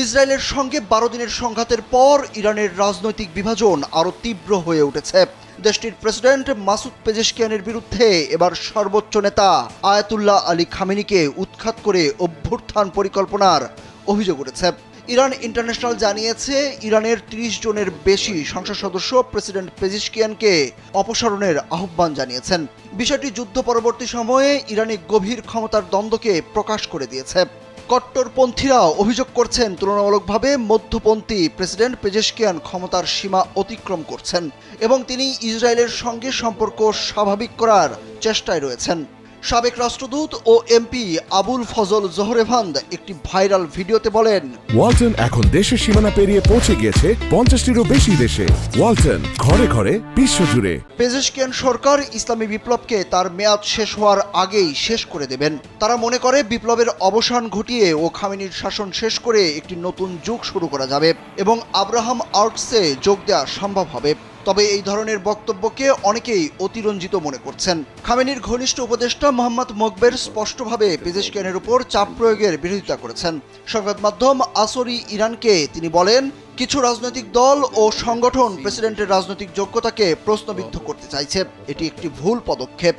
ইসরায়েলের সঙ্গে 12 দিনের সংঘাতের পর ইরানের রাজনৈতিক বিভাজন আরও তীব্র হয়ে উঠেছে। দেশটির প্রেসিডেন্ট মাসুদ পেজেশকিয়ানের বিরুদ্ধে এবার সর্বোচ্চ নেতা আয়াতুল্লাহ আলী খামেনিকে উৎখাত করে অভ্যুত্থান পরিকল্পনার অভিযোগ উঠেছে। ইরান ইন্টারন্যাশনাল জানিয়েছে, ইরানের 30 জনের বেশি সংসদ সদস্য প্রেসিডেন্ট পেজেশকিয়ানকে অপসারণের আহ্বান জানিয়েছেন। বিষয়টি যুদ্ধ পরবর্তী সময়ে ইরানি গভীর ক্ষমতার দ্বন্দ্বকে প্রকাশ করে দিয়েছে। কট্টরপন্থীরা অভিযোগ করছেন, তুলনামূলকভাবে মধ্যপন্থী প্রেসিডেন্ট পেজেশকিয়ান ক্ষমতার সীমা অতিক্রম করছেন এবং তিনি ইসরায়েলের সঙ্গে সম্পর্ক স্বাভাবিক করার চেষ্টায় রয়েছেন। সাবেক রাষ্ট্রদূত ও এমপি আবুল ফজল জোহরেভান্দ একটি ভাইরাল ভিডিওতে বলেন, ওয়ালটন এখন দেশের সীমানা পেরিয়ে পৌঁছে গিয়েছে 50টিরও বেশি দেশে। ওয়ালটন, ঘরে ঘরে, বিশ্বজুড়ে। পেজেশকিয়ান সরকার ইসলামী বিপ্লবকে তার মেয়াদ শেষ হওয়ার আগেই শেষ করে দেবেন। তারা মনে করে বিপ্লবের অবসান ঘটিয়ে ও খামেনির শাসন শেষ করে একটি নতুন যুগ শুরু করা যাবে এবং আব্রাহাম আর্কসে যোগ দেওয়া সম্ভব হবে। তবে এই ধরনের বক্তব্যকে অনেকেই অতিরঞ্জিত মনে করছেন। খামেনির ঘনিষ্ঠ উপদেষ্টা মোহাম্মদ মোকবের স্পষ্টভাবে পেজেশকিয়ানের উপর চাপ প্রয়োগের বিরোধিতা করেছেন। সংবাদ মাধ্যম আসরি ইরানকে তিনি বলেন, কিছু রাজনৈতিক দল ও সংগঠন প্রেসিডেন্টের রাজনৈতিক যোগ্যতাকে প্রশ্নবিদ্ধ করতে চাইছে। এটি একটি ভুল পদক্ষেপ।